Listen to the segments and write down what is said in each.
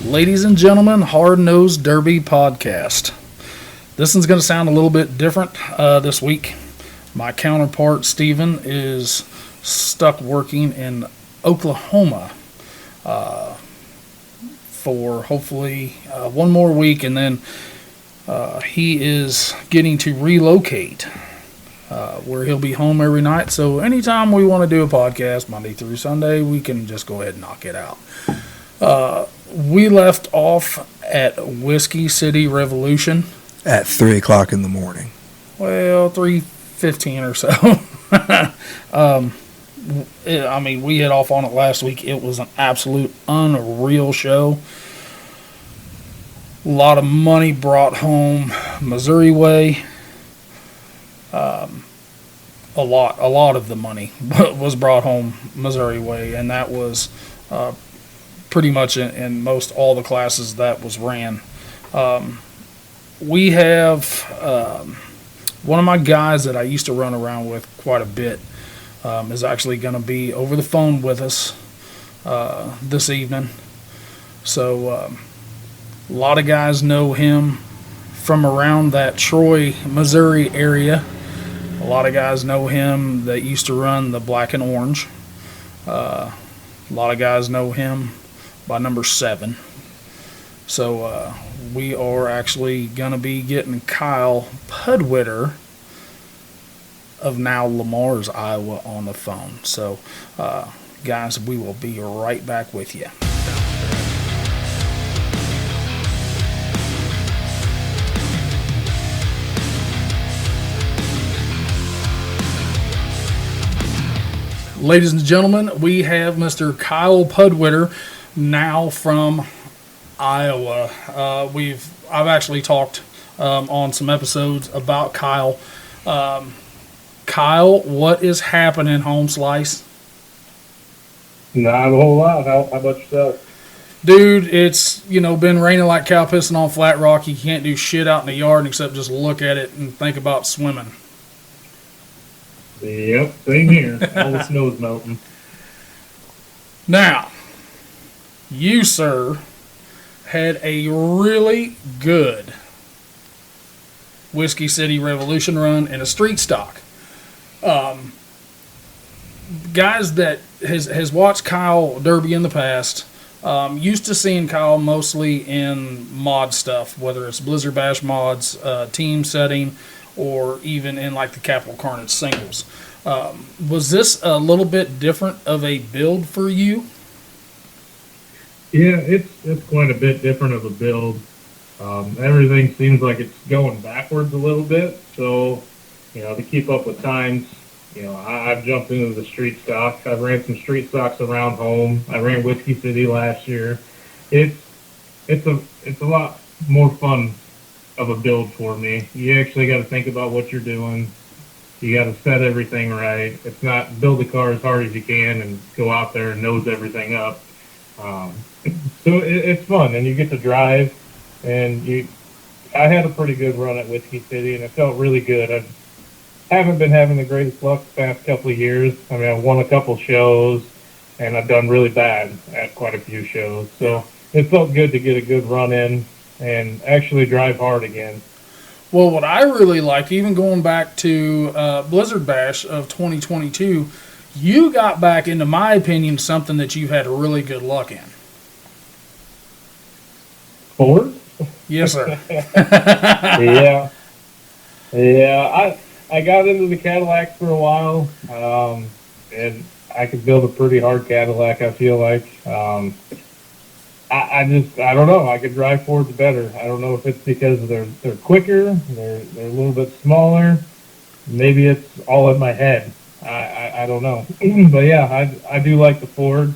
Ladies and gentlemen, Hard Nosed Derby podcast. This one's going to sound a little bit different this week. My counterpart, Steven, is stuck working in Oklahoma for hopefully one more week, and then he is getting to relocate where he'll be home every night. So anytime we want to do a podcast, Monday through Sunday, we can just go ahead and knock it out. We left off at Whisky City Revolution at 3 o'clock in the morning. Well, 3:15 or so. We hit off on it last week. It was an absolute unreal show. A lot of money brought home Missouri way. A lot of the money was brought home Missouri way, and that was pretty much in most all the classes that was ran. We have one of my guys that I used to run around with quite a bit is actually going to be over the phone with us this evening. So a lot of guys know him from around that Troy, Missouri area. A lot of guys know him that used to run the black and orange. A lot of guys know him by number 7. So we are actually going to be getting Kyle Pudiwitr of now Lamar's, Iowa, on the phone. So, guys, we will be right back with you. Ladies and gentlemen, we have Mr. Kyle Pudiwitr now from Iowa. I've actually talked on some episodes about Kyle. Kyle, what is happening, home slice? Not a whole lot. How about yourself? Dude, it's been raining like cow pissing on flat rock. You can't do shit out in the yard except just look at it and think about swimming. Yep, same here. All the snow's melting. Now, you, sir, had a really good Whisky City Revolution run in a street stock. Guys that has watched Kyle Derby in the past, used to seeing Kyle mostly in mod stuff, whether it's Blizzard Bash mods, team setting, or even in like the Capital Carnage singles. Was this a little bit different of a build for you? Yeah, it's quite a bit different of a build. Everything seems like it's going backwards a little bit. So, to keep up with times, I've jumped into the street stock. I've ran some street stocks around home. I ran Whisky City last year. It's a lot more fun of a build for me. You actually got to think about what you're doing. You got to set everything right. It's not build the car as hard as you can and go out there and nose everything up. So it's fun, and you get to drive. And I had a pretty good run at Whisky City, and it felt really good. I haven't been having the greatest luck the past couple of years. I mean, I've won a couple shows, and I've done really bad at quite a few shows. So it felt good to get a good run in and actually drive hard again. Well, what I really liked, even going back to Blizzard Bash of 2022, you got back, into my opinion, something that you had really good luck in. Ford? Yes, sir. Yeah. I got into the Cadillac for a while, and I could build a pretty hard Cadillac, I feel like. I don't know. I could drive Fords better. I don't know if it's because they're quicker, they're a little bit smaller. Maybe it's all in my head. I don't know. But yeah, I do like the Fords.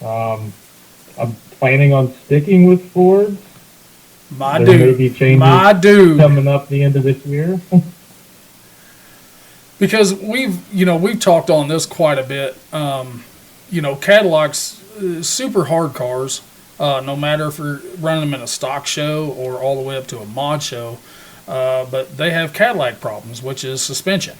I'm planning on sticking with Fords. My dude. Coming up the end of this year. Because we've talked on this quite a bit. Cadillacs, super hard cars. No matter if you're running them in a stock show or all the way up to a mod show, but they have Cadillac problems, which is suspension.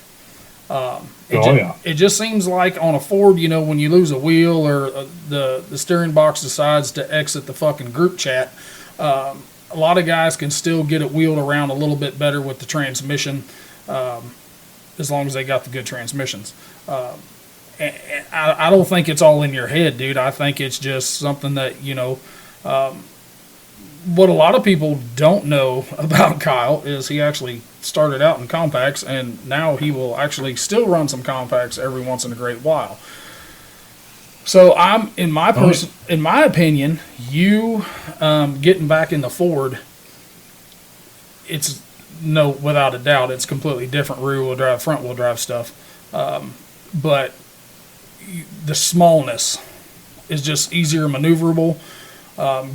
It just seems like on a Ford, you know, when you lose a wheel or the steering box decides to exit the fucking group chat, a lot of guys can still get it wheeled around a little bit better with the transmission, as long as they got the good transmissions. And I don't think it's all in your head, dude. I think it's just something that, you know, what a lot of people don't know about Kyle is he actually started out in compacts, and now he will actually still run some compacts every once in a great while. So I'm in my opinion, you getting back in the Ford, it's without a doubt, it's completely different rear wheel drive, front wheel drive stuff, but the smallness is just easier maneuverable.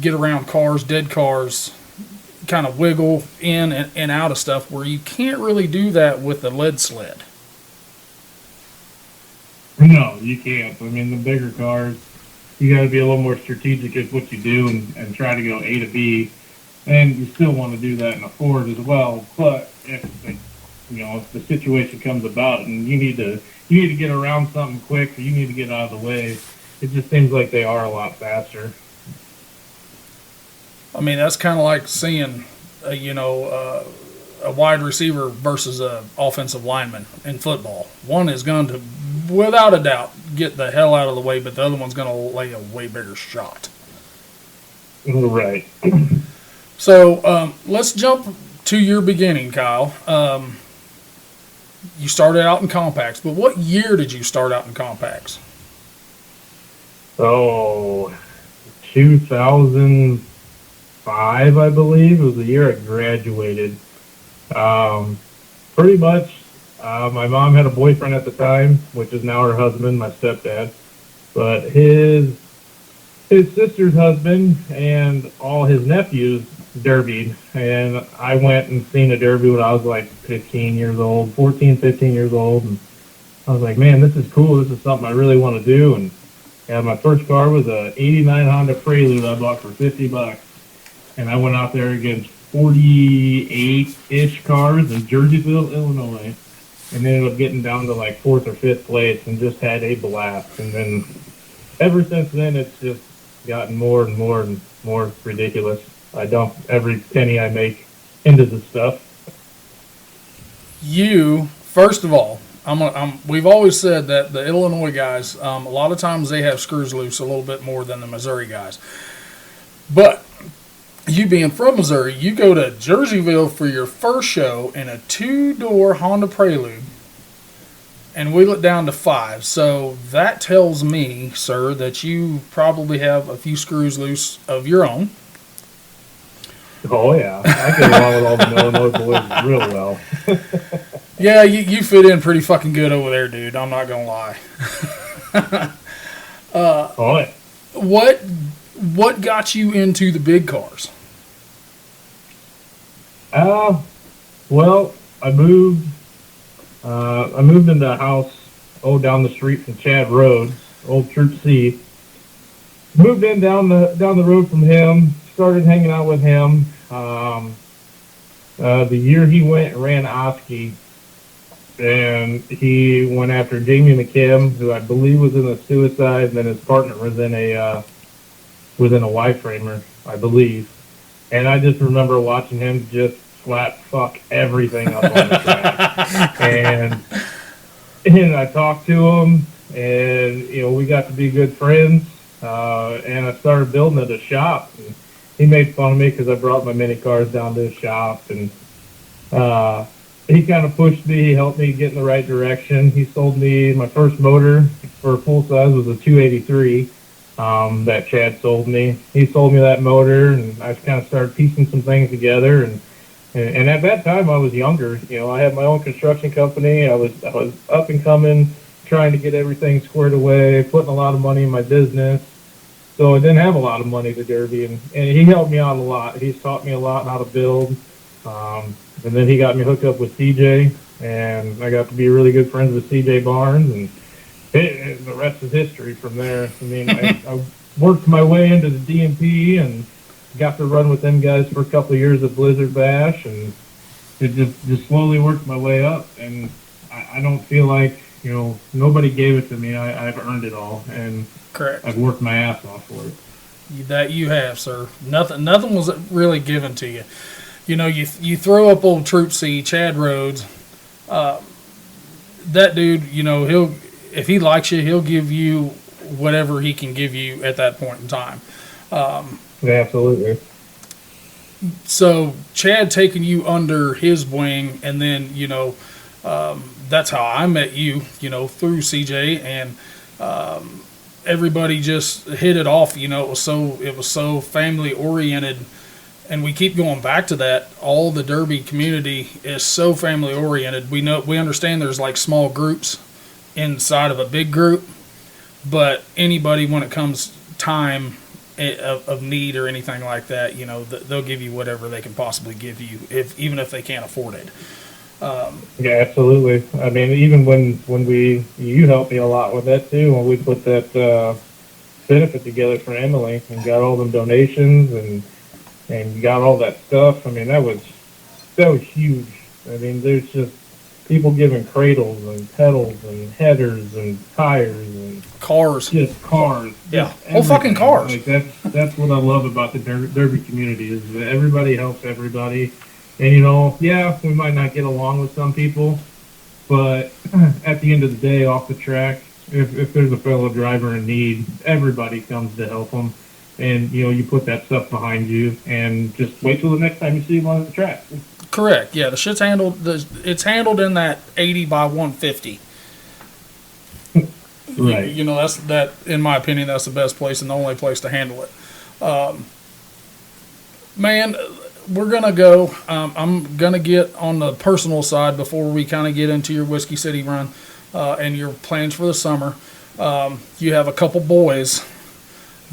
Get around cars, dead cars, kind of wiggle in and out of stuff where you can't really do that with the lead sled. No, you can't. I mean, the bigger cars, you got to be a little more strategic at what you do and try to go A to B. And you still want to do that in a Ford as well. But if the situation comes about and you need to get around something quick, or you need to get out of the way, it just seems like they are a lot faster. I mean, that's kind of like seeing, a wide receiver versus a offensive lineman in football. One is going to, without a doubt, get the hell out of the way, but the other one's going to lay a way bigger shot. Right. So let's jump to your beginning, Kyle. You started out in compacts, but what year did you start out in compacts? Oh, 2005, I believe. It was the year I graduated. Pretty much, my mom had a boyfriend at the time, which is now her husband, my stepdad. But his sister's husband and all his nephews derbied, and I went and seen a derby when I was like 15 years old, 14, 15 years old, and I was like, man, this is cool. This is something I really want to do. And my first car was a '89 Honda Prelude I bought for $50, and I went out there against 48-ish cars in Jerseyville, Illinois, and ended up getting down to like 4th or 5th place and just had a blast. And then ever since then, it's just gotten more and more and more ridiculous. I dump every penny I make into this stuff. You, first of all, we've always said that the Illinois guys, a lot of times they have screws loose a little bit more than the Missouri guys. But you being from Missouri, you go to Jerseyville for your first show in a 2-door Honda Prelude and wheel it down to 5. So that tells me, sir, that you probably have a few screws loose of your own. Oh, yeah. I get along with all the Illinois boys real well. Yeah, you fit in pretty fucking good over there, dude. I'm not going to lie. Oh, yeah. What got you into the big cars? Well, I moved into a house, down the street from Chad Road, old Troop C. Moved in down the road from him, started hanging out with him. The year he went and ran Oski, and he went after Jamie McKim, who I believe was in a suicide, and then his partner was in a Y-framer, I believe. And I just remember watching him just slap fuck everything up on the track. and I talked to him, and we got to be good friends. And I started building at a shop. And he made fun of me because I brought my mini cars down to his shop, and he kind of pushed me. He helped me get in the right direction. He sold me my first motor for full size was a 283 that Chad sold me. He sold me that motor, and I kind of started piecing some things together. And at that time, I was younger. I had my own construction company. I was up and coming, trying to get everything squared away, putting a lot of money in my business. So I didn't have a lot of money to derby, and he helped me out a lot. He's taught me a lot how to build. And then he got me hooked up with CJ, and I got to be really good friends with CJ Barnes, and the rest is history from there. I mean, I worked my way into the DMP and got to run with them guys for a couple of years at Blizzard Bash, and it just slowly worked my way up. And I don't feel like, nobody gave it to me. I've earned it all, and Correct. I've worked my ass off for it. That you have, sir. Nothing was really given to you. You throw up old Troop C, Chad Rhodes. That dude, he'll if he likes you, he'll give you whatever he can give you at that point in time. Yeah, absolutely. So Chad taking you under his wing, and then that's how I met you. Through CJ, and everybody just hit it off. It was so family oriented, and we keep going back to that. All the Derby community is so family oriented. We understand there's like small groups inside of a big group, but anybody, when it comes time of need or anything like that, they'll give you whatever they can possibly give you, even if they can't afford it. Yeah, absolutely. I mean, even when you helped me a lot with that too, when we put that benefit together for Emily and got all them donations and got all that stuff. I mean, that was huge. I mean, there's just people giving cradles and pedals and headers and tires and Cars. just cars. Yeah, just whole fucking cars. Like that's what I love about the Derby community is that everybody helps everybody. And yeah, we might not get along with some people, but at the end of the day, off the track, if there's a fellow driver in need, everybody comes to help them. And you put that stuff behind you, and just wait till the next time you see them on the track. Correct. Yeah, the shit's handled. It's handled in that 80 by 150. Right. That's that. In my opinion, that's the best place and the only place to handle it. Man, we're gonna go. I'm gonna get on the personal side before we kind of get into your Whisky City run and your plans for the summer. You have a couple boys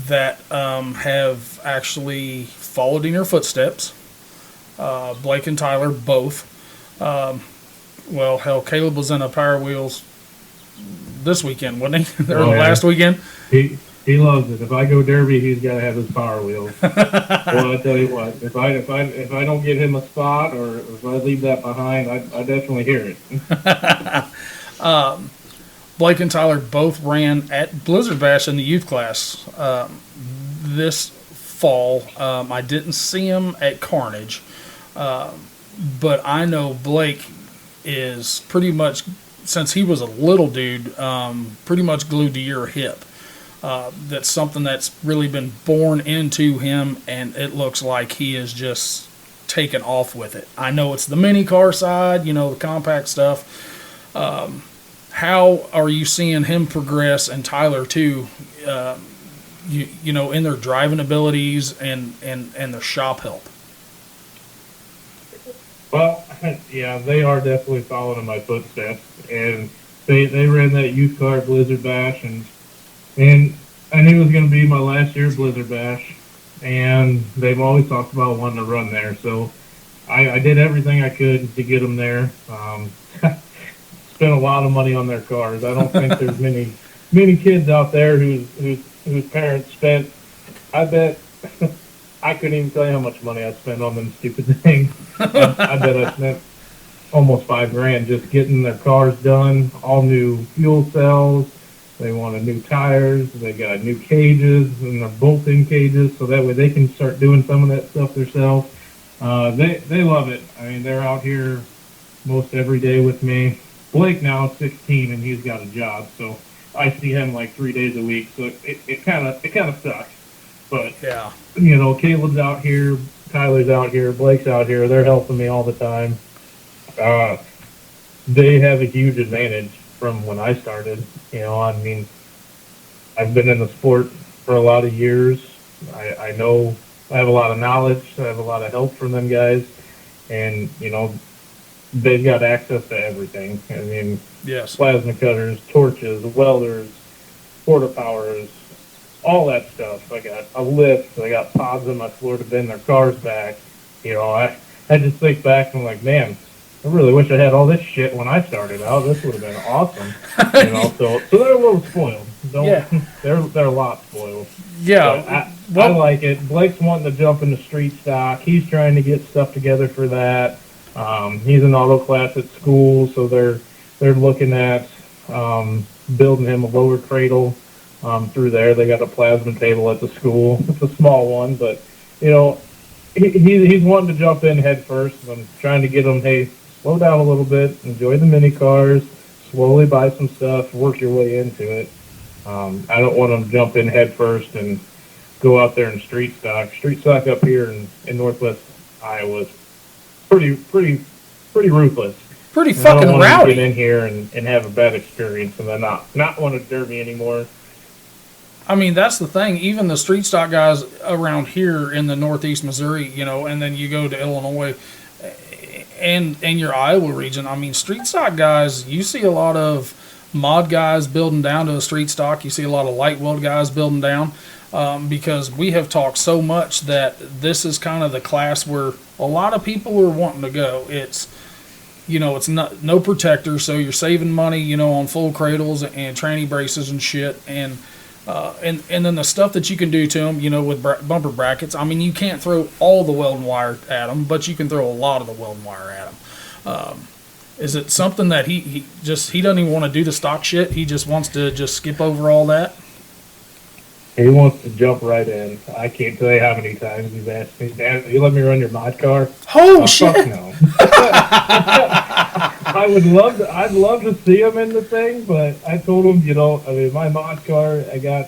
that have actually followed in your footsteps. Blake and Tyler both. Well, hell, Caleb was in a Power Wheels this weekend, wasn't he? Or last weekend. He loves it. If I go Derby, he's got to have his Power Wheels. Well, I tell you what, if I don't get him a spot, or if I leave that behind, I definitely hear it. Blake and Tyler both ran at Blizzard Bash in the youth class this fall. I didn't see him at Carnage, but I know Blake is pretty much, since he was a little dude, pretty much glued to your hip. That's something that's really been born into him, and it looks like he is just taken off with it. I know it's the mini car side, the compact stuff. How are you seeing him progress, and Tyler too, in their driving abilities and their shop help? Well, yeah, they are definitely following in my footsteps, and they ran that youth car Blizzard Bash, and I knew it was going to be my last year Blizzard Bash, and they've always talked about wanting to run there, so I did everything I could to get them there. Spent a lot of money on their cars. I don't think there's many kids out there whose parents spent. I bet I couldn't even tell you how much money I spent on them stupid things. I bet I spent almost $5,000 just getting their cars done. All new fuel cells. They wanted new tires. They got new cages and the bolt-in cages, so that way they can start doing some of that stuff themselves. They love it. I mean, they're out here most every day with me. Blake now is 16 and he's got a job, so I see him like 3 days a week. So it kind of sucks. But yeah, Caleb's out here, Tyler's out here, Blake's out here. They're helping me all the time. They have a huge advantage from when I started. I mean, I've been in the sport for a lot of years. I know I have a lot of knowledge. I have a lot of help from them guys, and they've got access to everything. I mean, yes, plasma cutters, torches, welders, porta powers, all that stuff. I got a lift. I got pods on my floor to bend their cars back. I just think back and I'm like, man, I really wish I had all this shit when I started out. This would have been awesome. So they're a little spoiled. They're a lot spoiled. Yeah, I like it. Blake's wanting to jump into street stock. He's trying to get stuff together for that. He's an auto class at school, so they're they're looking at building him a lower cradle through there. They got a plasma table at the school. It's a small one, but you know, he's wanting to jump in head first. And I'm trying to get him, hey, slow down a little bit, enjoy the mini cars, slowly buy some stuff, work your way into it. I don't want him to jump in head first and go out there and street stock. Street stock up here in northwest Iowa is pretty ruthless. Pretty And I don't fucking want him to rowdy. get in here and have a bad experience and then not want to derby anymore. I mean, that's the thing. Even the street stock guys around here in the northeast Missouri, you know, and then you go to Illinois and your Iowa region. I mean, street stock guys, you see a lot of mod guys building down to a street stock. You see a lot of light weld guys building down because we have talked so much that this is kind of the class where a lot of people are wanting to go. It's, you know, it's not no protector, so you're saving money, you know, on full cradles and tranny braces and shit, and then the stuff that you can do to them, you know, with bumper brackets. I mean, you can't throw all the welding wire at them, but you can throw a lot of the welding wire at them. Is it something that he doesn't even want to do the stock shit? He just wants to just skip over all that? He wants to jump right in. I can't tell you how many times he's asked me, Dad, you let me run your mod car? Oh, shit. Fuck no. I'd love to see him in the thing, but I told him, you know, I mean, my mod car, I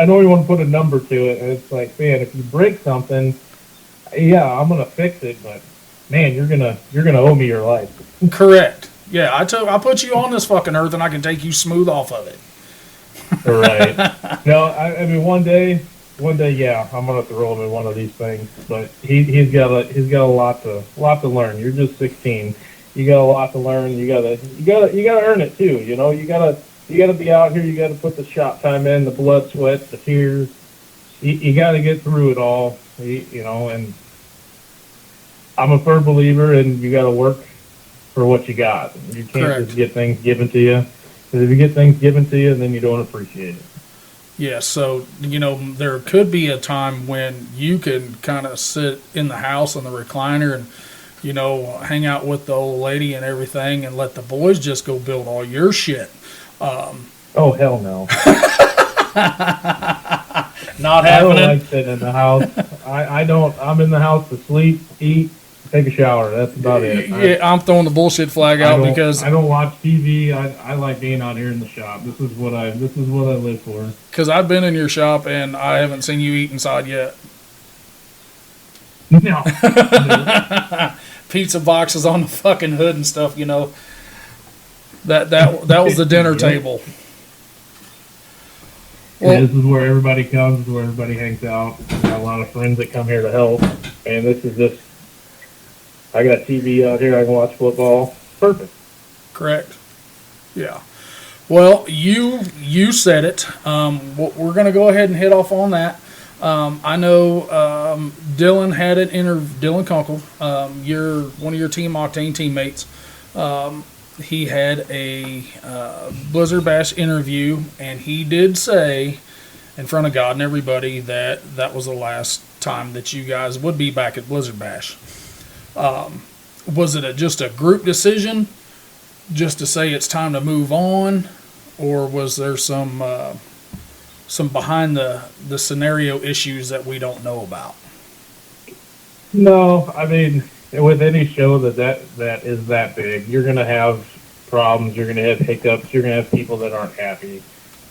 know you want to put a number to it, and it's like, man, if you break something, yeah, I'm gonna fix it, but man, you're gonna owe me your life. Correct. Yeah, I put you on this fucking earth, and I can take you smooth off of it. Right. No, I mean, one day, yeah, I'm gonna throw him in one of these things. But he's got a lot to learn. You're just 16. You got a lot to learn. You gotta earn it too. You know, you gotta be out here. You gotta put the shop time in, the blood, sweat, the tears. You gotta get through it all. You know, and I'm a firm believer in you gotta work for what you got. You can't Correct. just get things given to you. Because if you get things given to you, then you don't appreciate it. Yeah, so, you know, there could be a time when you can kind of sit in the house on the recliner and, you know, hang out with the old lady and everything and let the boys just go build all your shit. Oh, hell no. Not I don't happening. like sitting in the house. I don't. I'm in the house to sleep, eat, take a shower. That's about it. Yeah, I'm throwing the bullshit flag out because I don't watch TV. I like being out here in the shop. This is what I live for. because I've been in your shop and I haven't seen you eat inside yet. No. Pizza boxes on the fucking hood and stuff, you know. That was the dinner table. Yeah, this is where everybody comes. This is where everybody hangs out. I got a lot of friends that come here to help, and this is just. I got TV out here. I can watch football. Perfect. Correct. Yeah. Well, you said it. We're going to go ahead and hit off on that. I know Dylan had an interview. Dylan Kunkel, one of your Team Octane teammates. He had a Blizzard Bash interview, and he did say, in front of God and everybody, that was the last time that you guys would be back at Blizzard Bash. Was it just a group decision, just to say it's time to move on, or was there some behind the scenario issues that we don't know about? No, I mean, with any show that is that big, you're gonna have problems. You're gonna have hiccups. You're gonna have people that aren't happy.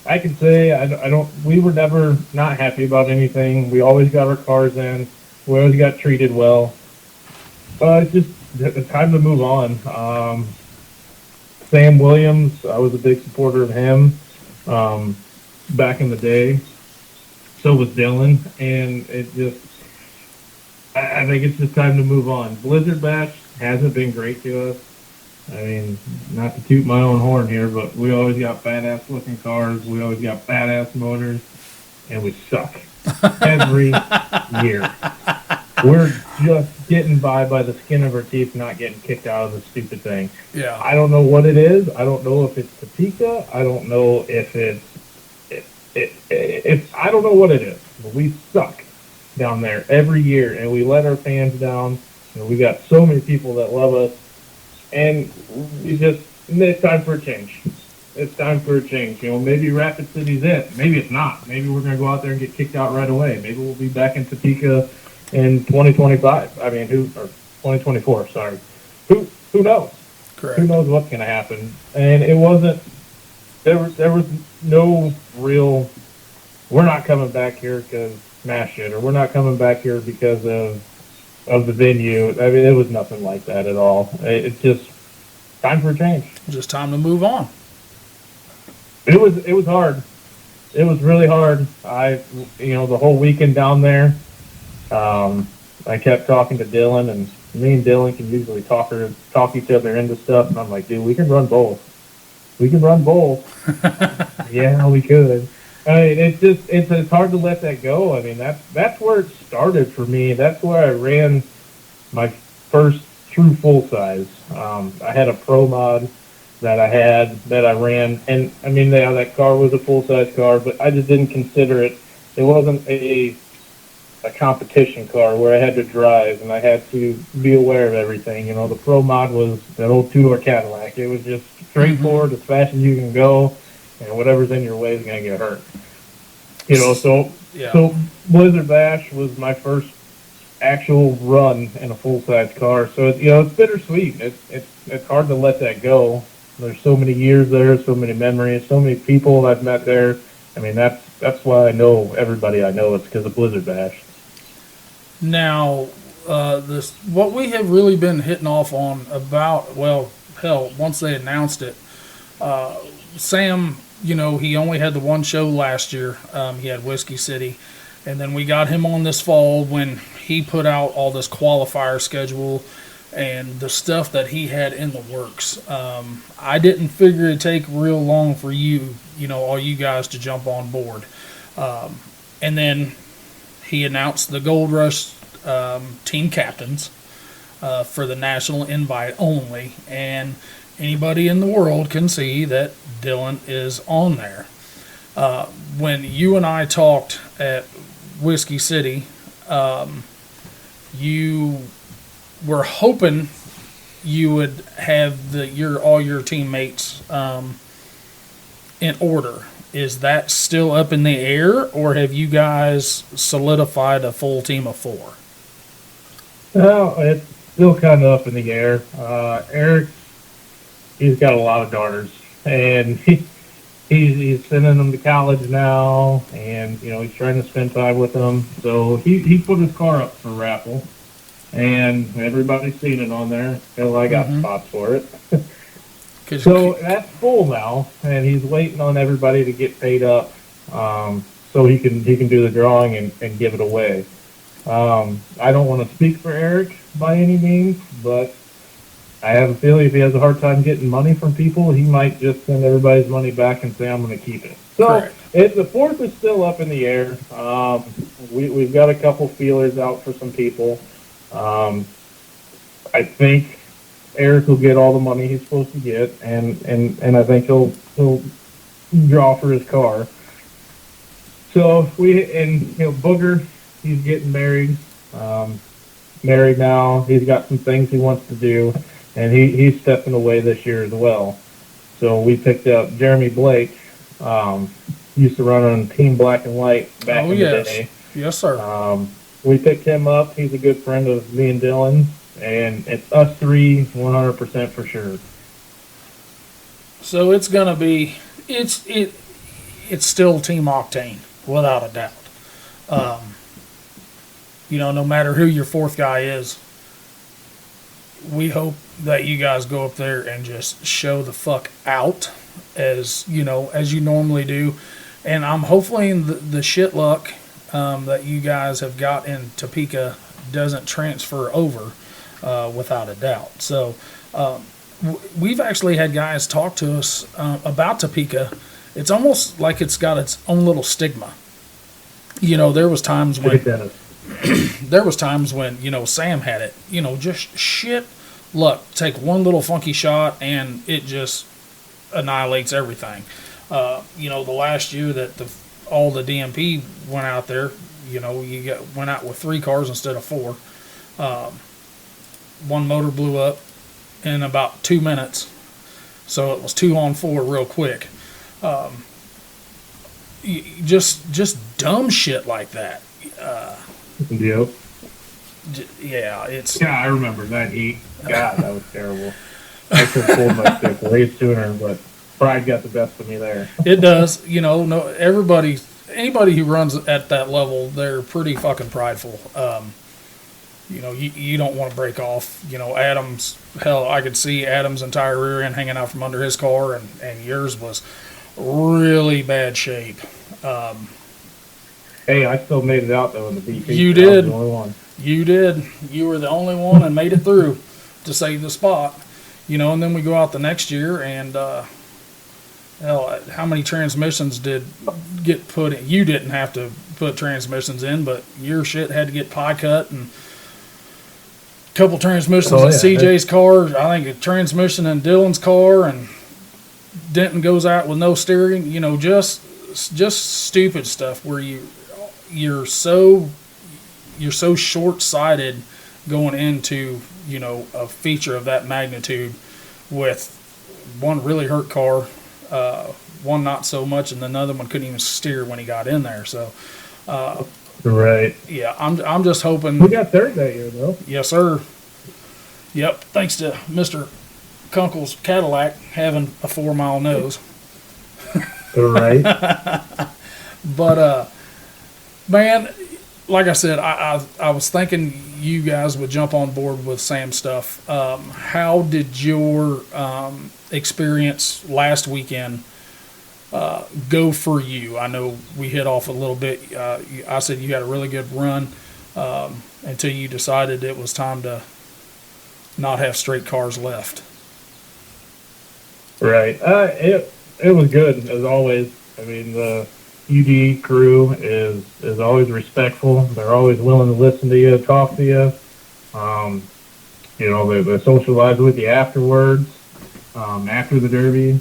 I can say I don't. We were never not happy about anything. We always got our cars in. We always got treated well. It's just it's time to move on. Sam Williams, I was a big supporter of him back in the day. So was Dylan, and it just. I think it's just time to move on. Blizzard Bash hasn't been great to us. I mean, not to toot my own horn here, but we always got badass looking cars. We always got badass motors, and we suck every year. We're just getting by the skin of our teeth, not getting kicked out of the stupid thing. Yeah. I don't know what it is. I don't know if it's Topeka. I don't know if it's I don't know what it is. But we suck down there every year, and we let our fans down. You know, we got so many people that love us, and it's time for a change. It's time for a change. Maybe Rapid City's it. Maybe it's not. Maybe we're going to go out there and get kicked out right away. Maybe we'll be back in Topeka in 2025. I mean, or 2024, sorry. Who knows? Correct. Who knows what's going to happen? And it wasn't, there was no real, we're not coming back here because smash it, or we're not coming back here because of the venue. I mean, it was nothing like that at all. It's just time for a change. Just time to move on. It was hard. It was really hard. The whole weekend down there, I kept talking to Dylan, and me and Dylan can usually talk each other into stuff, and I'm like, dude, we can run both. We can run both. Yeah, we could. I mean, it's hard to let that go. I mean, that's where it started for me. That's where I ran my first true full size. I had a Pro Mod that I ran, and I mean, that car was a full size car, but I just didn't consider it. It wasn't a competition car where I had to drive and I had to be aware of everything. The Pro Mod was that old two-door Cadillac. It was just straightforward, as fast as you can go, and whatever's in your way is going to get hurt. So Blizzard Bash was my first actual run in a full-size car. So it's bittersweet. It's hard to let that go. There's so many years there, so many memories, so many people I've met there. I mean, that's why I know everybody I know. It's because of Blizzard Bash. Now, what we have really been hitting off on about, well, hell, once they announced it, Sam, he only had the one show last year. He had Whisky City. And then we got him on this fall when he put out all this qualifier schedule and the stuff that he had in the works. I didn't figure it'd take real long for you, all you guys to jump on board. And then he announced the Gold Rush team captains for the national invite only. And anybody in the world can see that Dylan is on there. When you and I talked at Whisky City, you were hoping you would have all your teammates in order. Is that still up in the air, or have you guys solidified a full team of 4? Well, it's still kind of up in the air. Eric, he's got a lot of daughters, and he's sending them to college now, and he's trying to spend time with them. So he put his car up for raffle, and everybody's seen it on there. Hell, I got spots for it. So that's full now, and he's waiting on everybody to get paid up, so he can do the drawing and give it away. I don't want to speak for Eric by any means, but I have a feeling if he has a hard time getting money from people, he might just send everybody's money back and say, I'm going to keep it. So the 4th is still up in the air. We've got a couple feelers out for some people. I think Eric will get all the money he's supposed to get, and I think he'll draw for his car. So Booger, he's getting married now. He's got some things he wants to do, and he's stepping away this year as well. So we picked up Jeremy Blake, used to run on Team Black and White back in the day. Yes, sir. We picked him up. He's a good friend of me and Dylan, and it's us 3 100% for sure. So it's going to be, it's still Team Octane, without a doubt. No matter who your 4th guy is, we hope that you guys go up there and just show the fuck out as you normally do. And I'm hopefully the shit luck that you guys have got in Topeka doesn't transfer over without a doubt. So we've actually had guys talk to us about Topeka. It's almost like it's got its own little stigma. There was times when Sam had it, just shit luck. Take one little funky shot and it just annihilates everything. The last year that all the DMP went out there, went out with 3 cars instead of 4. One motor blew up, in about 2 minutes. So it was 2 on 4 real quick. Just dumb shit like that. Yep. Yeah, it's Yeah, I remember that heat. God, that was terrible. I could have pulled my stick way sooner, but pride got the best of me there. it does. No, anybody who runs at that level, they're pretty fucking prideful. You don't want to break off. Adam's, hell, I could see Adam's entire rear end hanging out from under his car, and yours was really bad shape. Hey, I still made it out though in the BP. You so I was did. the only one. You did. You were the only one and made it through to save the spot. And then we go out the next year, and hell, how many transmissions did get put in? You didn't have to put transmissions in, but your shit had to get pie cut, and a couple transmissions in CJ's car. I think a transmission in Dylan's car, and Denton goes out with no steering. Just stupid stuff where you're so short-sighted going into a feature of that magnitude with one really hurt car, one not so much, and another one couldn't even steer when he got in there. So right. Yeah, I'm just hoping we got third that year though. Yes, sir. Yep, thanks to Mr. Kunkel's Cadillac having a 4-mile nose. Right. But man, like I said, I was thinking you guys would jump on board with Sam's stuff. How did your experience last weekend go for you? I know we hit off a little bit. I said you had a really good run until you decided it was time to not have straight cars left. Right. It was good as always. I mean, the UD crew is always respectful. They're always willing to listen to you, talk to you. They socialize with you afterwards, after the Derby.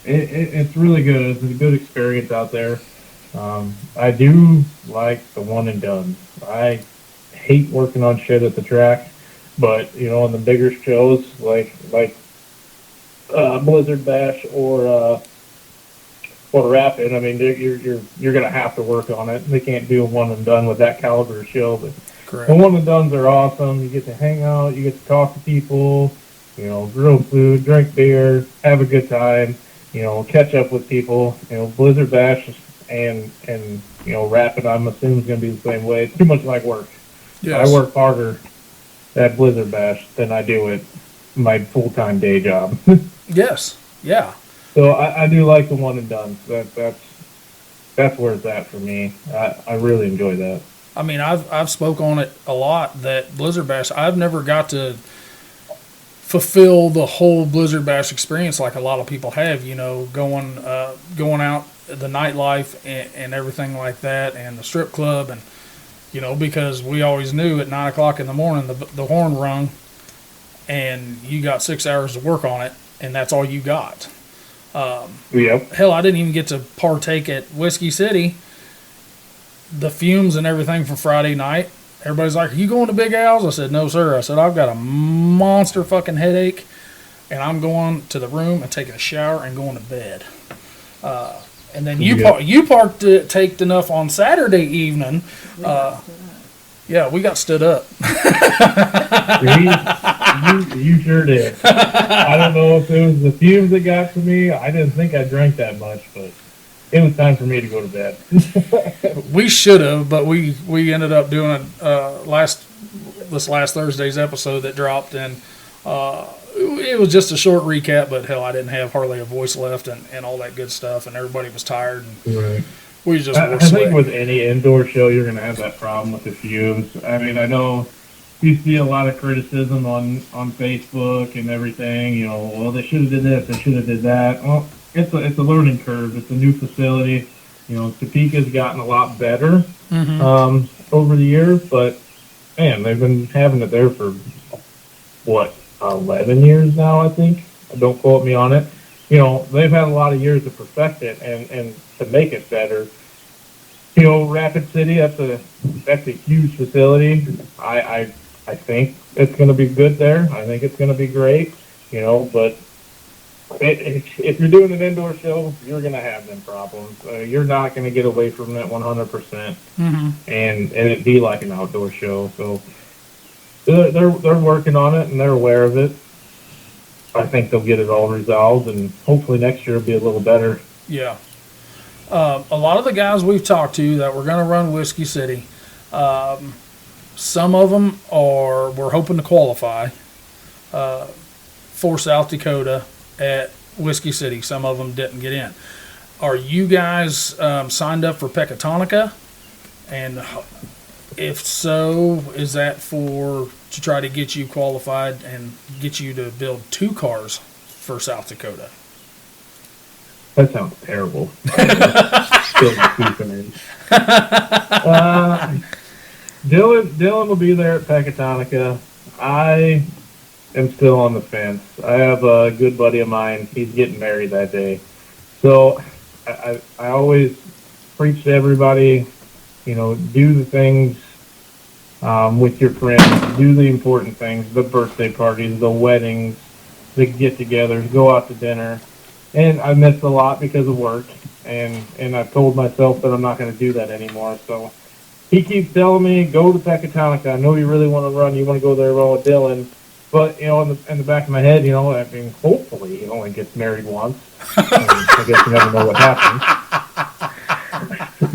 It's really good. It's a good experience out there. I do like the one and done. I hate working on shit at the track, but on the bigger shows like Blizzard Bash or Rapid, I mean you're gonna have to work on it. They can't do a one and done with that caliber of show, but Correct. the one and dones are awesome. You get to hang out, you get to talk to people, grill food, drink beer, have a good time, catch up with people. Blizzard Bash and Rapid, I'm assuming is gonna be the same way. It's too much like work. Yes. I work harder at Blizzard Bash than I do at my full-time day job. Yes. Yeah. So I do like the one and done. That's where it's at for me. I really enjoy that. I mean, I've spoke on it a lot that Blizzard Bash, I've never got to fulfill the whole Blizzard Bash experience like a lot of people have, going out, the nightlife and everything like that, and the strip club, and because we always knew at 9 o'clock in the morning the horn rung and you got 6 hours to work on it, and that's all you got. Yep. Hell, I didn't even get to partake at Whisky City. The fumes and everything from Friday night. Everybody's like, "Are you going to Big Al's?" I said, "No, sir." I said, "I've got a monster fucking headache, and I'm going to the room and taking a shower and going to bed." And then you parked taked enough on Saturday evening. Yeah, we got stood up. You sure did. I don't know if it was the fumes that got to me. I didn't think I drank that much, but it was time for me to go to bed. We should have, but we ended up doing this last Thursday's episode that dropped, and it was just a short recap. But hell, I didn't have hardly a voice left, and all that good stuff, and everybody was tired. And right. We just I think with any indoor show, you're going to have that problem with the fumes. I mean, I know you see a lot of criticism on Facebook and everything. Well, they should have did this, they should have did that. Well, it's a learning curve. It's a new facility. Topeka's gotten a lot better over the years, but man, they've been having it there for 11 years now, I think. Don't quote me on it. They've had a lot of years to perfect it and to make it better. Rapid City, that's a huge facility. I think it's going to be good there. I think it's going to be great. But if you're doing an indoor show, you're going to have them problems. You're not going to get away from it 100%, and it be like an outdoor show. So they're working on it and they're aware of it. I think they'll get it all resolved, and hopefully next year will be a little better. Yeah. A lot of the guys we've talked to that were going to run Whisky City, some of them we're hoping to qualify for South Dakota at Whisky City. Some of them didn't get in. Are you guys signed up for Pecatonica? And if so, is that to try to get you qualified and get you to build 2 cars for South Dakota? That sounds terrible. Dylan will be there at Pecatonica. I am still on the fence. I have a good buddy of mine. He's getting married that day. So I always preach to everybody, do the things with your friends, do the important things, the birthday parties, the weddings, the get-togethers, go out to dinner. And I missed a lot because of work, and I've told myself that I'm not going to do that anymore. So he keeps telling me, go to Pecatonica. I know you really want to run. You want to go there run with Dylan. But, in the back of my head, hopefully he only gets married once. I guess you never know what happens.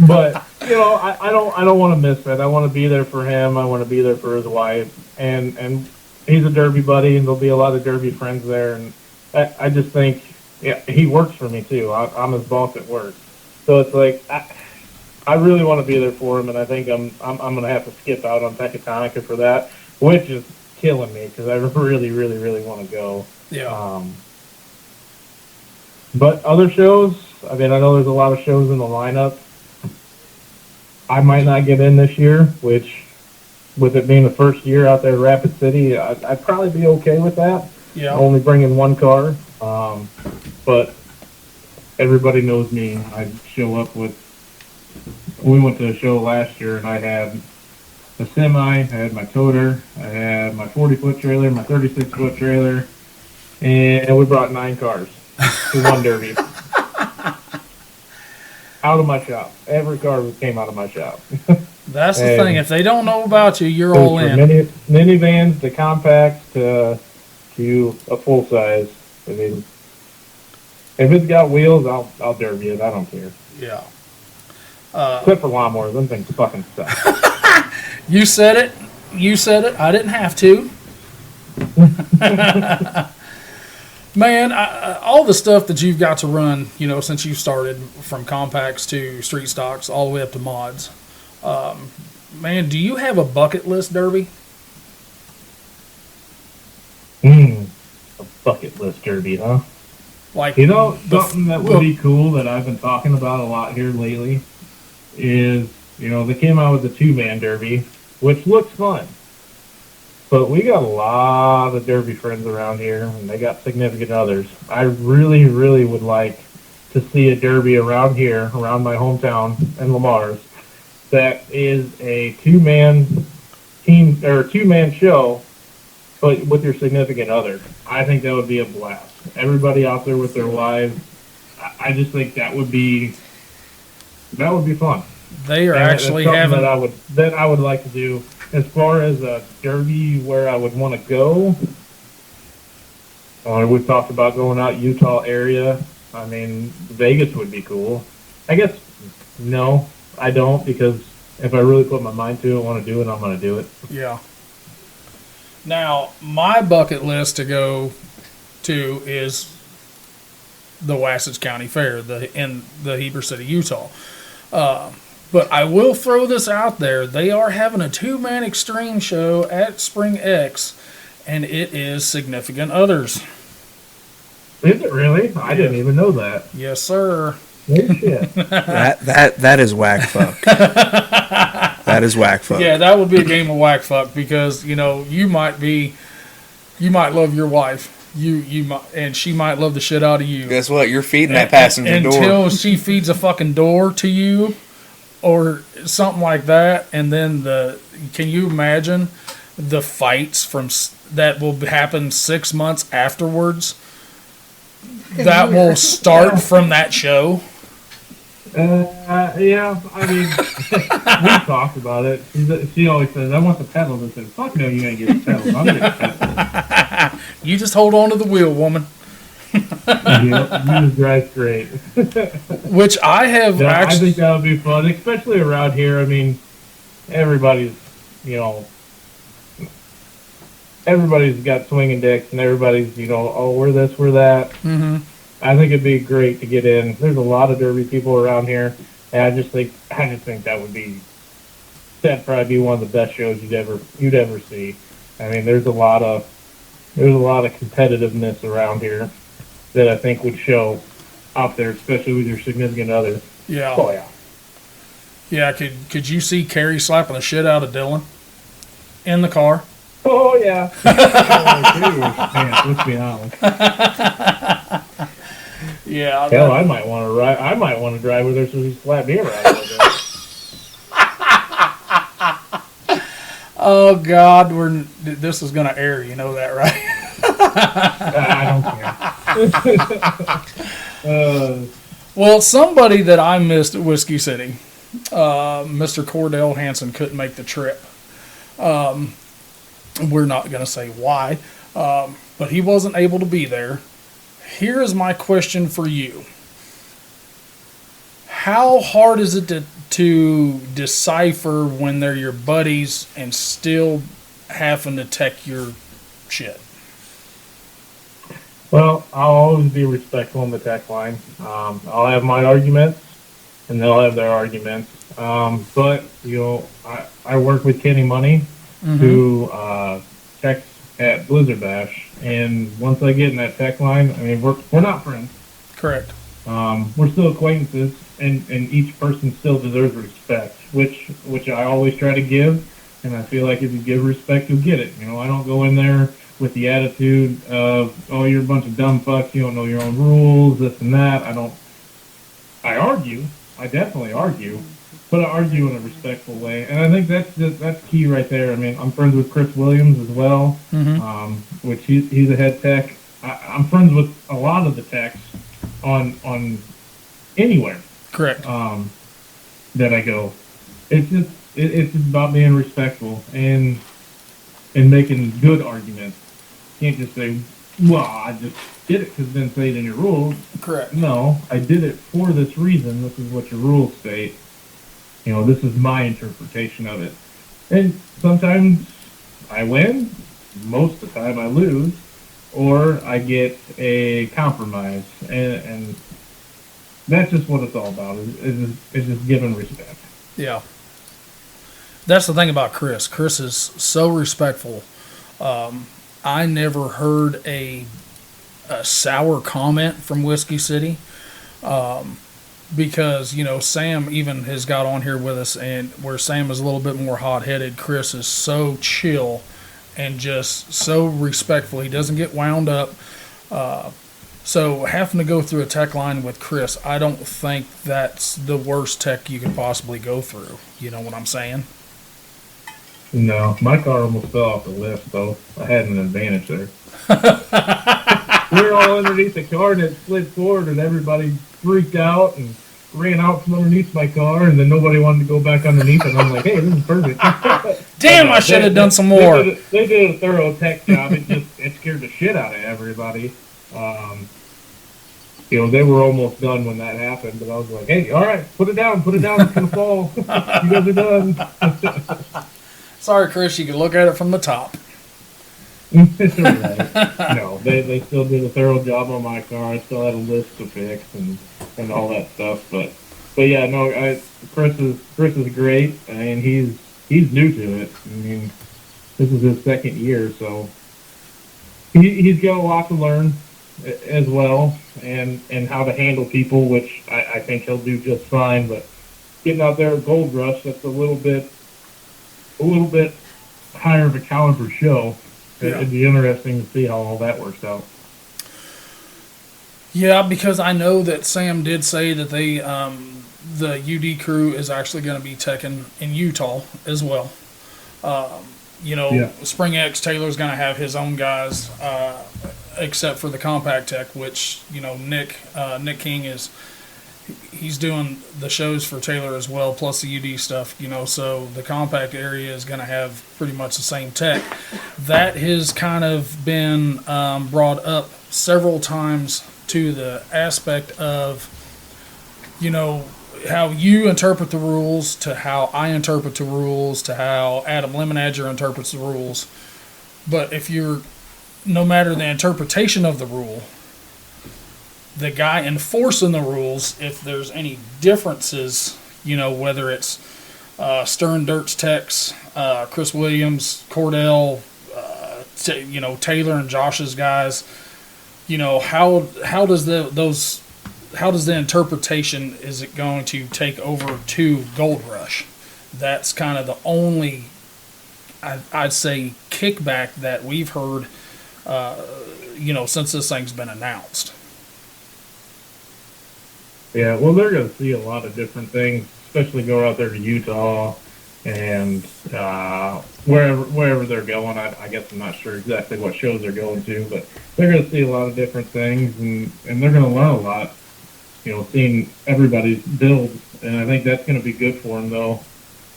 But, I don't want to miss that. I want to be there for him. I want to be there for his wife. And he's a Derby buddy, and there'll be a lot of Derby friends there. And I just think, he works for me, too. I'm his boss at work. So it's like, I really want to be there for him, and I think I'm going to have to skip out on Pecatonica for that, which is killing me because I really, really, really want to go. Yeah. But other shows, I know there's a lot of shows in the lineup. I might not get in this year, which, with it being the first year out there at Rapid City, I'd probably be okay with that. Yeah. Only bringing 1 car. But everybody knows me. I show up with. We went to a show last year, and I had a semi, I had my toter, I had my 40-foot trailer, my 36-foot trailer, and we brought 9 cars to one derby. Out of my shop. Every car came out of my shop. That's the thing. If they don't know about you, you're all in. Minivans to compacts to a full size. If it's got wheels, I'll derby it. I don't care. Yeah. Except for lawnmowers, them things fucking suck. You said it. I didn't have to. Man, all the stuff that you've got to run, since you started, from compacts to street stocks all the way up to mods. Man, do you have a bucket list derby? A bucket list derby, huh? Like, something that would be cool that I've been talking about a lot here lately is, they came out with the 2-man derby, which looks fun. But we got a lot of derby friends around here, and they got significant others. I really, really would like to see a derby around here, around my hometown in Lamar's, that is a 2-man team or 2-man show, but with your significant other. I think that would be a blast. Everybody out there with their wives. I just think that would be fun. They are actually having that I would like to do. As far as a derby where I would want to go, we've talked about going out Utah area. Vegas would be cool. I guess no, I don't, because if I really put my mind to it, want to do it, I'm going to do it. Yeah. Now, my bucket list to go to is the Wasatch County Fair in the Heber City, Utah. But I will throw this out there. They are having a 2-man extreme show at Spring X, and it is significant others. Is it really? I didn't even know that. Yes, sir. Oh, shit. that is whack fuck. That is whack fuck. Yeah, that would be a game of whack fuck because, you might love your wife. You might, and she might love the shit out of you. Guess what? You're feeding that passenger door. Until she feeds a fucking door to you or something like that. And then can you imagine the fights that will happen 6 months afterwards that will start from that show? Yeah, I mean, we talked about it. She always says, "I want the pedals." I said, "Fuck no, you ain't getting the pedals. I'm getting the pedals." You just hold on to the wheel, woman. Yeah, you just drive straight. Which I have I think that would be fun, especially around here. I mean, everybody's, everybody's got swinging dicks, and everybody's, oh, we're this, we're that. Mm-hmm. I think it'd be great to get in. There's a lot of derby people around here, and I just think that'd probably be one of the best shows you'd ever see. I mean, there's a lot of competitiveness around here that I think would show out there, especially with your significant other. Yeah. Oh yeah. Yeah. Could you see Carrie slapping the shit out of Dylan in the car? Oh yeah. Let's be honest. Yeah. Hell, I might want to ride. I might want to drive with her so she slap me around a little bit. Oh God, this is gonna air. You know that, right? I don't care. Well, somebody that I missed at Whisky City, Mr. Cordell Hansen, couldn't make the trip. We're not going to say why, but he wasn't able to be there. Here is my question for you. How hard is it to decipher when they're your buddies and still having to tech your shit? Well, I'll always be respectful in the tech line. I'll have my arguments, and they'll have their arguments. But I work with Kenny Money, Mm-hmm. who techs at Blizzard Bash, and once I get in that tech line, I mean, we're not friends. Correct. We're still acquaintances, and each person still deserves respect, which I always try to give. And I feel like if you give respect, you'll get it. I don't go in there with the attitude of, oh, you're a bunch of dumb fucks, you don't know your own rules, this and that. I argue. I definitely argue, but I argue in a respectful way. And I think that's key right there. I mean, I'm friends with Chris Williams as well, Mm-hmm. which he's a head tech. I'm friends with a lot of the techs on anywhere. Correct. That I go. It's just about being respectful and making good arguments. You can't just say, well, I just did it because it didn't say it in your rules. Correct. No, I did it for this reason. This is what your rules state. This is my interpretation of it. And sometimes I win. Most of the time I lose. Or I get a compromise. And that's just what it's all about, is just giving respect. Yeah. That's the thing about Chris. Chris is so respectful. I never heard a sour comment from Whisky City. Because, Sam even has got on here with us, and where Sam is a little bit more hot-headed, Chris is so chill and just so respectful. He doesn't get wound up. So having to go through a tech line with Chris, I don't think that's the worst tech you could possibly go through. You know what I'm saying? No, my car almost fell off the lift, though. I had an advantage there. We were all underneath the car, and it slid forward, and everybody freaked out and ran out from underneath my car, and then nobody wanted to go back underneath, and I'm like, hey, this is perfect. Damn, I should have done some more. They did a thorough tech job. It scared the shit out of everybody. They were almost done when that happened, but I was like, hey, all right, put it down, it's going to fall. You guys are done. Sorry, Chris, you can look at it from the top. Right. No, they still did a thorough job on my car. I still had a list to fix and all that stuff. But yeah, no, Chris is great, and he's new to it. I mean, this is his second year, so he's got a lot to learn as well, and how to handle people, which I think he'll do just fine. But getting out there at Gold Rush, that's a little bit higher of a caliber show. Yeah. It'd be interesting to see how all that works out. Yeah, because I know that Sam did say that the UD crew is actually going to be teching in Utah as well. Yeah. Spring X Taylor's going to have his own guys, except for the Compact Tech, which Nick King he's doing the shows for Taylor as well, plus the UD stuff. So the compact area is going to have pretty much the same tech. That has kind of been brought up several times to the aspect of, how you interpret the rules to how I interpret the rules to how Adam Lemonadger interprets the rules. But no matter the interpretation of the rule, the guy enforcing the rules, if there's any differences, whether it's Stern Dirt's Techs, Chris Williams, Cordell, Taylor and Josh's guys, how does the interpretation, is it going to take over to Gold Rush? That's kind of the only, I'd say, kickback that we've heard, since this thing's been announced. Yeah, well, they're going to see a lot of different things, especially go out there to Utah and wherever they're going. I guess I'm not sure exactly what shows they're going to, but they're going to see a lot of different things, and they're going to learn a lot, seeing everybody's builds. And I think that's going to be good for them, though,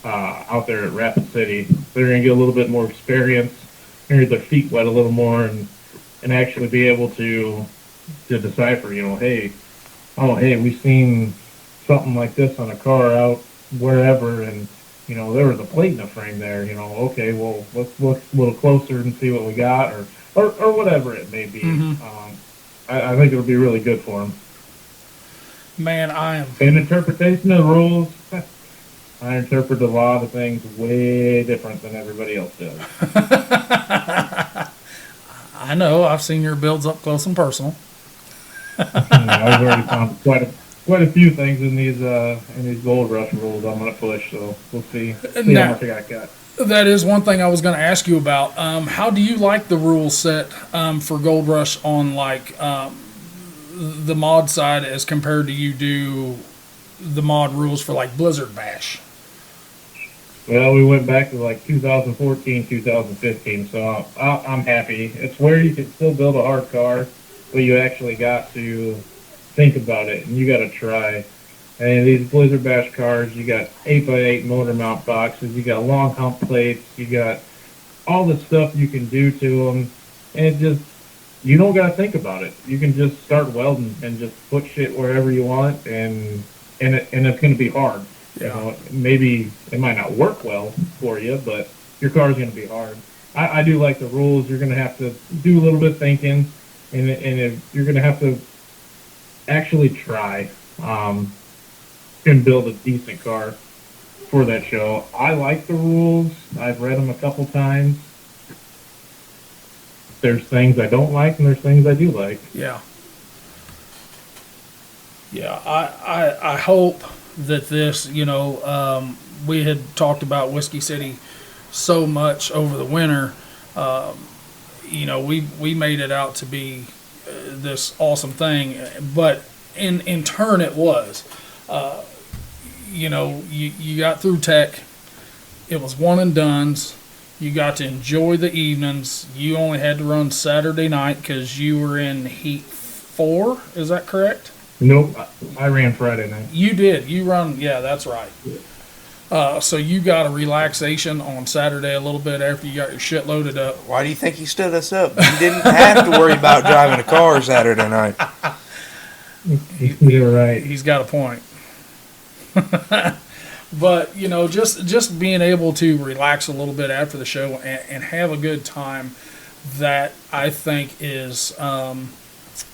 out there at Rapid City. They're going to get a little bit more experience, get their feet wet a little more, and actually be able to decipher, hey, we've seen something like this on a car out wherever, and, there was a plate in the frame there, okay, well, let's look a little closer and see what we got, or whatever it may be. Mm-hmm. I think it'll be really good for them. Man, In interpretation of the rules, I interpret a lot of things way different than everybody else does. I know. I've seen your builds up close and personal. I've already found quite a few things in these Gold Rush rules I'm going to push, so we'll see how much I got. That is one thing I was going to ask you about. How do you like the rule set for Gold Rush on the mod side as compared to you do the mod rules for Blizzard Bash? Well, we went back to 2014, 2015, so I'm happy. It's where you can still build a hard car, but you actually got to think about it, and you got to try. And these Blizzard Bash cars, you got 8x8 motor mount boxes, you got long hump plates, you got all the stuff you can do to them, and you don't got to think about it. You can just start welding and just put shit wherever you want, and it's going to be hard. Yeah. Maybe it might not work well for you, but your car's going to be hard. I do like the rules. You're going to have to do a little bit of thinking, and you're going to have to actually try and build a decent car for that show. I like the rules. I've read them a couple times. There's things I don't like, and there's things I do like. Yeah. Yeah, I hope that this, we had talked about Whisky City so much over the winter. We made it out to be this awesome thing, but in turn it was. You got through tech. It was one and dones. You got to enjoy the evenings. You only had to run Saturday night because you were in Heat 4. Is that correct? Nope. I ran Friday night. You did. You run. Yeah, that's right. So you got a relaxation on Saturday a little bit after you got your shit loaded up. Why do you think he stood us up? You didn't have to worry about driving a car Saturday night. You're right. He's got a point. But, just being able to relax a little bit after the show and have a good time, that I think is a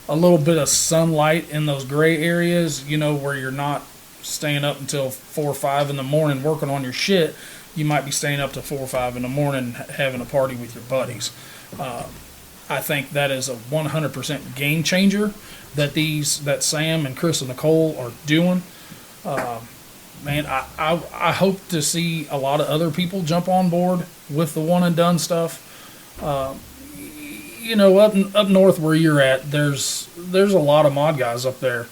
little bit of sunlight in those gray areas, where you're not staying up until 4 or 5 in the morning working on your shit. You might be staying up to 4 or 5 in the morning having a party with your buddies. I think that is a 100% game changer that Sam and Chris and Nicole are doing. Man, I hope to see a lot of other people jump on board with the one and done stuff. Up north where you're at, there's a lot of mod guys up there,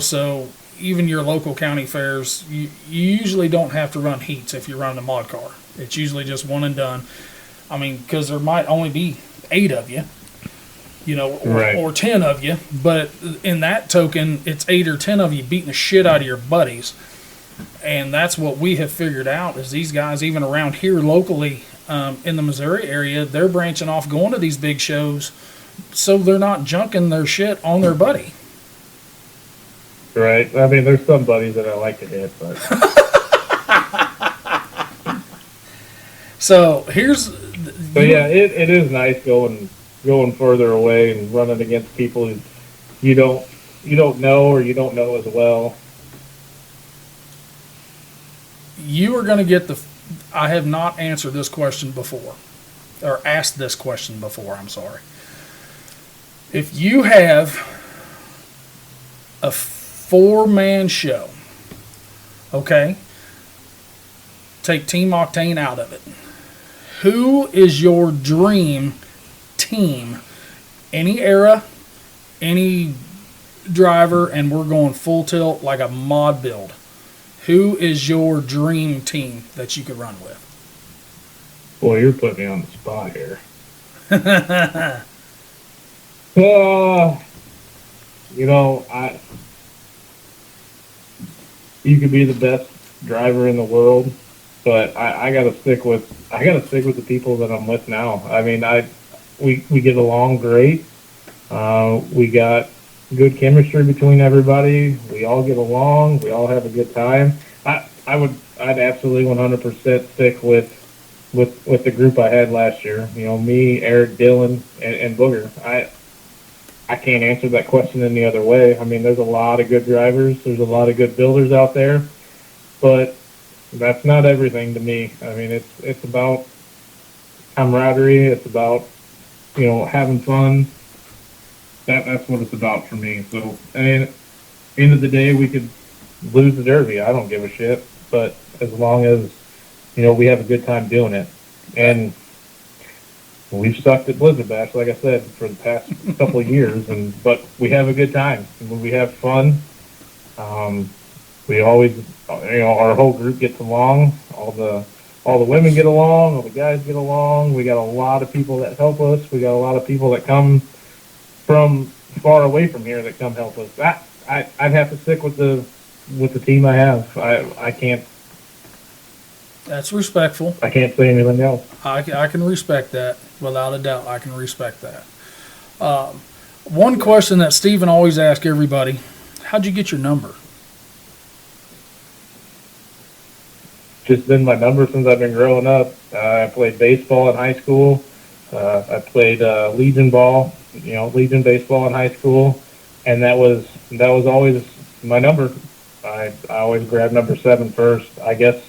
so even your local county fairs, you usually don't have to run heats if you're running a mod car. It's usually just one and done. I mean, because there might only be 8 of you, Right. or 10 of you. But in that token, it's 8 or 10 of you beating the shit out of your buddies. And that's what we have figured out is these guys, even around here locally in the Missouri area, they're branching off going to these big shows so they're not junking their shit on their buddy. Right. I mean, there's some buddies that I like to hit, but So here's... yeah, it is nice going further away and running against people who you don't know or you don't know as well. You are going to get I have not answered this question before, or asked this question before, I'm sorry. If you have a 4-man show, okay, take Team Octane out of it, who is your dream team? Any era, any driver, and we're going full tilt like a mod build. Who is your dream team that you could run with? Boy, you're putting me on the spot here. You could be the best driver in the world, but I gotta stick with the people that I'm with now. I mean, we get along great. We got good chemistry between everybody. We all get along. We all have a good time. I'd absolutely 100% stick with the group I had last year. Me, Eric, Dylan, and Booger. I can't answer that question any other way. I mean, there's a lot of good drivers. There's a lot of good builders out there, but that's not everything to me. I mean, it's about camaraderie. It's about having fun. That's what it's about for me. So, I mean, end of the day, we could lose the Derby. I don't give a shit. But as long as, we have a good time doing it. And we've sucked at Blizzard Bash, like I said, for the past couple of years. But we have a good time. And we have fun. We always, our whole group gets along. All the women get along. All the guys get along. We got a lot of people that help us. We got a lot of people that come from far away from here that come help us. I'd have to stick with the team I have. I can't. That's respectful. I can't say anything else. I can respect that without a doubt. I can respect that. One question that Steven always asks everybody: how'd you get your number? Just been my number since I've been growing up. I played baseball in high school. I played Legion ball. Legion baseball in high school, and that was always my number. I always grab number 7 first. I guess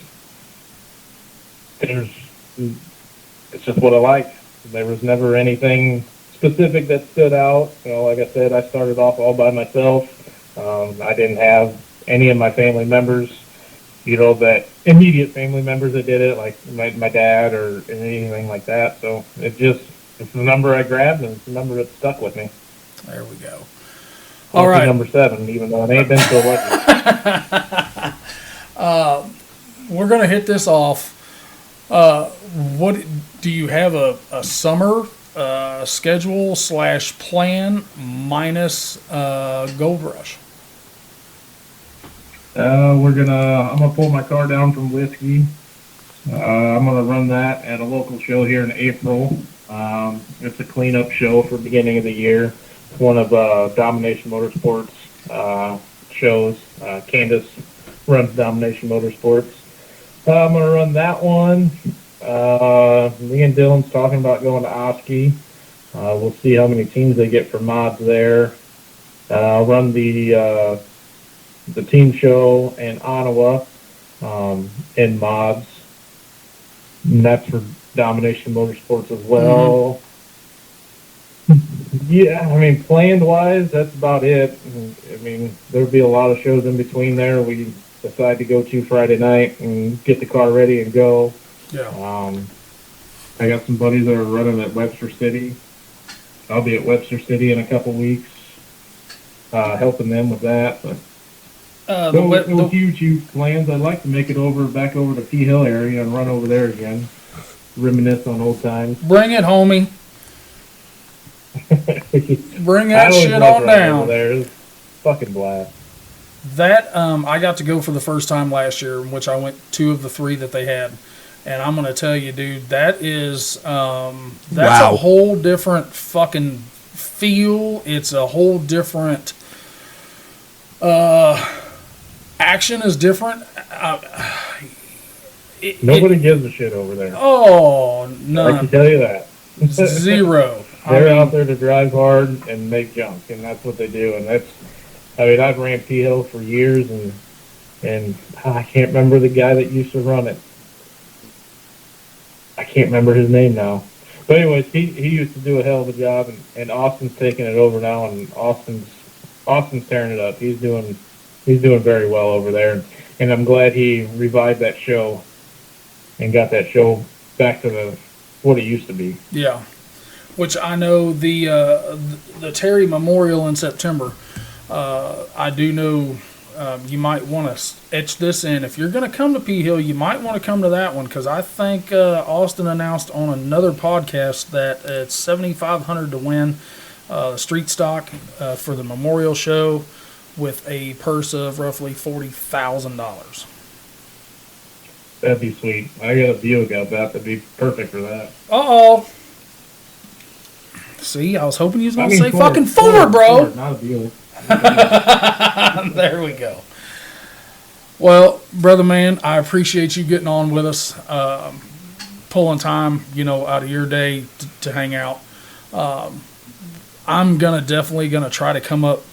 it's just what I like. There was never anything specific that stood out. Like I said, I started off all by myself. I didn't have any of my family members, that immediate family members that did it, like my dad or anything like that. So it's the number I grabbed, and it's the number that stuck with me. There we go. All right. Number 7, even though it ain't been so lucky. We're going to hit this off. What do you have a summer schedule / plan minus Gold Rush? I'm gonna pull my car down from Whiskey. I'm gonna run that at a local show here in April. It's a cleanup show for beginning of the year. It's one of Domination Motorsports shows. Candace runs Domination Motorsports. I'm gonna run that one. Me and Dylan's talking about going to Oski. We'll see how many teams they get for mods there. I'll run the team show in Ottawa in mods. And that's for Domination Motorsports as well. Yeah, I mean, planned-wise, that's about it. I mean, there'll be a lot of shows in between there. We decide to go to Friday night and get the car ready and go. Yeah. I got some buddies that are running at Webster City. I'll be at Webster City in a couple weeks, helping them with that. But no huge plans. I'd like to make it back over to P Hill area and run over there again. reminisce on old times. Bring it, homie. Bring that I always shit loved on riding down. over there. It was a fucking blast. That I got to go for the first time last year, in which I went 2 of the 3 that they had, and I'm gonna tell you, dude, that is that's Wow. a whole different fucking feel. It's a whole different action is different. Nobody gives a shit over there. Oh, I can none, tell you that. 0. They're out there to drive hard and make junk, and that's what they do. And I've ran P Hill for years, and I can't remember the guy that used to run it. I can't remember his name now. But anyways, he used to do a hell of a job, and Austin's taking it over now, and Austin's tearing it up. He's doing very well over there, and I'm glad he revived that show and got that show back to what it used to be. Yeah, which I know the Terry Memorial in September. I do know you might want to etch this in. If you're going to come to P Hill, you might want to come to that one, because I think Austin announced on another podcast that it's $7,500 to win street stock for the Memorial Show, with a purse of roughly $40,000. That'd be sweet. I got a Buick out back that'd be perfect for that. Uh-oh. See, I was hoping you was going to say Ford, fucking Ford, bro. Ford, not a Buick. There we go. Well, brother man, I appreciate you getting on with us, pulling time, out of your day to hang out. I'm definitely gonna try to come up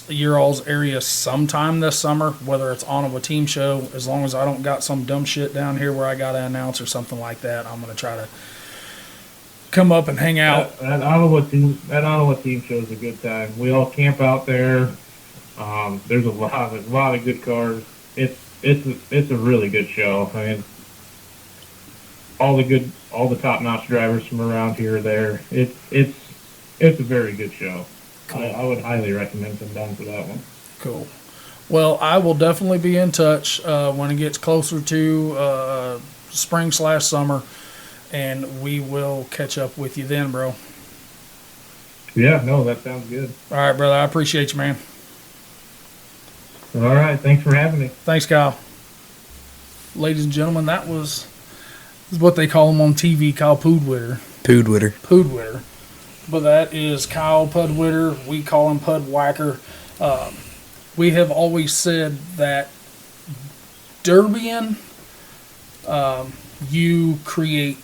your all's area sometime this summer, whether it's on a team show. As long as I don't got some dumb shit down here where I gotta announce or something like that, I'm gonna try to come up and hang out. That Ottawa team show is a good time. We all camp out there. There's a lot of good cars. It's a really good show. I mean, all the top-notch drivers from around here are there. It's a very good show. Cool. I would highly recommend come down for that one. Cool. Well, I will definitely be in touch when it gets closer to spring/summer, and we will catch up with you then, bro. Yeah, no, that sounds good. All right, brother. I appreciate you, man. All right, thanks for having me. Thanks, Kyle. Ladies and gentlemen, that was what they call him on TV, Kyle Pudiwitr. Pudiwitr. But that is Kyle Pudiwitr. We call him Pud Whacker. We have always said that Derbian, you create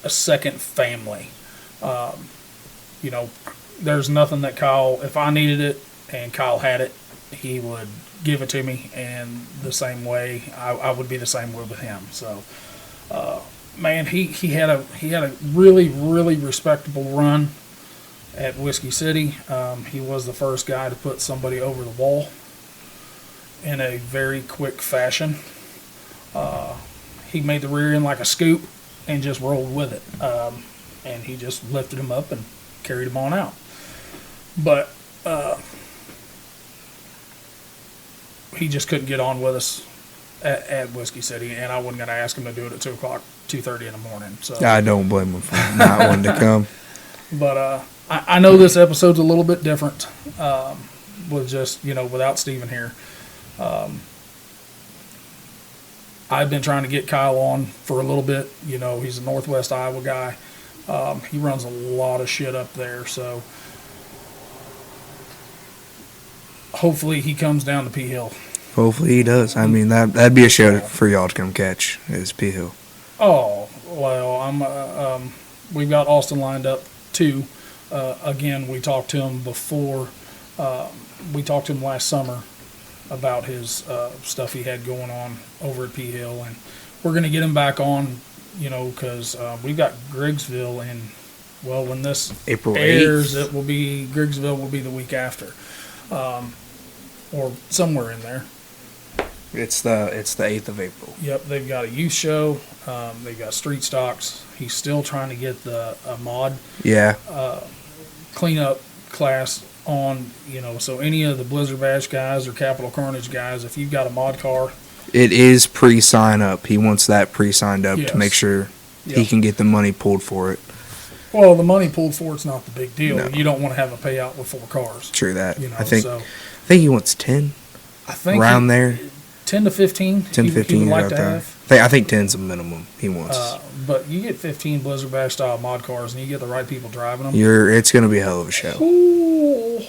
a second family. There's nothing that Kyle, if I needed it and Kyle had it, he would give it to me, and the same way I would be the same way with him. So, man, he had a really, really respectable run at Whisky City. He was the first guy to put somebody over the wall in a very quick fashion. He made the rear end like a scoop and just rolled with it. And he just lifted him up and carried him on out. But he just couldn't get on with us at Whisky City, and I wasn't going to ask him to do it at 2:30 in the morning. So I don't blame him for not wanting to come. But I know this episode's a little bit different with just, without Steven here. I've been trying to get Kyle on for a little bit. He's a Northwest Iowa guy. He runs a lot of shit up there, so hopefully he comes down to P Hill. Hopefully he does. I mean, that'd be a show for y'all to come catch, is P Hill. Oh, well, we've got Austin lined up too. Again, we talked to him before. We talked to him last summer about his stuff he had going on over at P Hill, and we're going to get him back on, because we've got Griggsville in, when this April airs, 8th. Griggsville will be the week after, or somewhere in there. It's the 8th of April. Yep, they've got a youth show. They've got street stocks. He's still trying to get a mod cleanup class on, so any of the Blizzard Bash guys or Capital Carnage guys, if you've got a mod car. It is pre-sign up. He wants that pre-signed up Yes. to make sure he can get the money pulled for it. Well, the money pulled for it's not the big deal. No. You don't want to have a payout with 4 cars. True that. You know, I think so he wants 10 I think around there. 10 to 15. 10 he 15 would like out to there. have. I think 10's the minimum he wants. But you get 15 Blizzard Bash style mod cars, and you get the right people driving them. It's going to be a hell of a show. Ooh,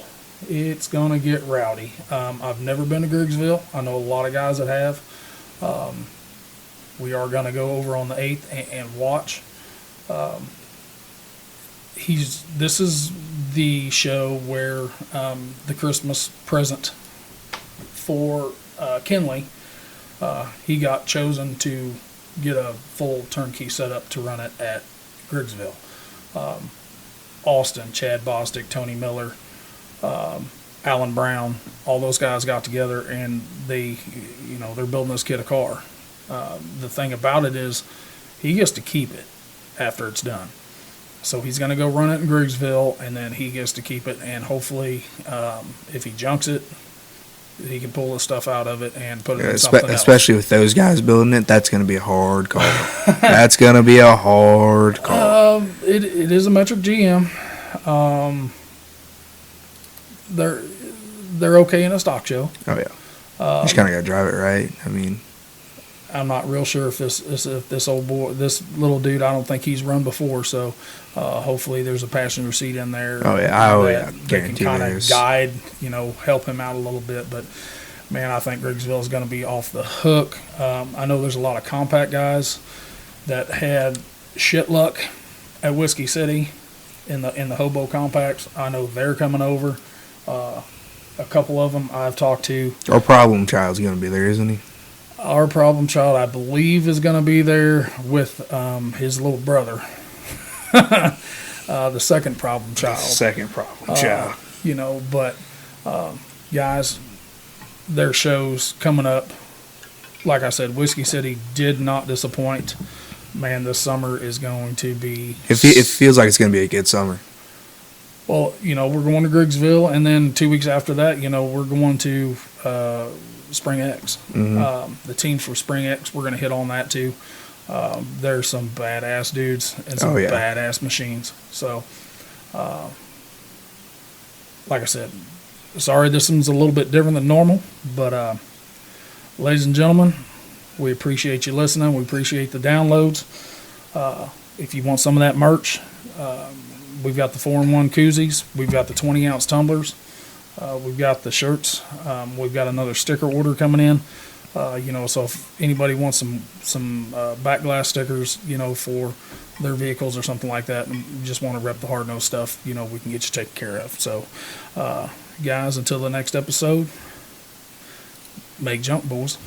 it's gonna get rowdy. I've never been to Griggsville. I know a lot of guys that have. We are gonna go over on the 8th and watch. This is the show where the Christmas present for Kinley. He got chosen to get a full turnkey setup to run it at Griggsville. Austin, Chad Bostic, Tony Miller, Alan Brown, all those guys got together and they're building this kid a car. The thing about it is he gets to keep it after it's done. So he's going to go run it in Griggsville and then he gets to keep it, and hopefully if he junks it, he can pull the stuff out of it and put it in something else. Especially with those guys building it, that's going to be a hard call. That's going to be a hard call. It is a metric GM. They're okay in a stock show. Oh yeah, you just kind of got to drive it right. I mean, I'm not real sure if this old boy, this little dude, I don't think he's run before. So hopefully there's a passenger seat in there. Oh yeah, that guarantee can kind there of is. guide, help him out a little bit. But man, I think Griggsville is going to be off the hook. I know there's a lot of compact guys that had shit luck at Whisky City in the Hobo compacts. I know they're coming over. A couple of them I've talked to. Our problem child's going to be there, isn't he? Our problem child, I believe, is going to be there with his little brother. The second problem child. Second problem child. But guys, their shows coming up. Like I said, Whisky City did not disappoint. Man, this summer is going to be... It feels like it's going to be a good summer. Well, we're going to Griggsville, and then 2 weeks after that, we're going to Spring X. Mm-hmm. The teams for Spring X, we're going to hit on that too. There's some badass dudes and some badass machines. So, like I said, sorry this one's a little bit different than normal, but ladies and gentlemen, we appreciate you listening. We appreciate the downloads. If you want some of that merch, we've got the 4-in-1 koozies. We've got the 20-ounce tumblers. We've got the shirts. We've got another sticker order coming in. So if anybody wants some back glass stickers, for their vehicles or something like that, and you just want to rep the hard nose stuff, we can get you taken care of. So, guys, until the next episode, make jump, boys.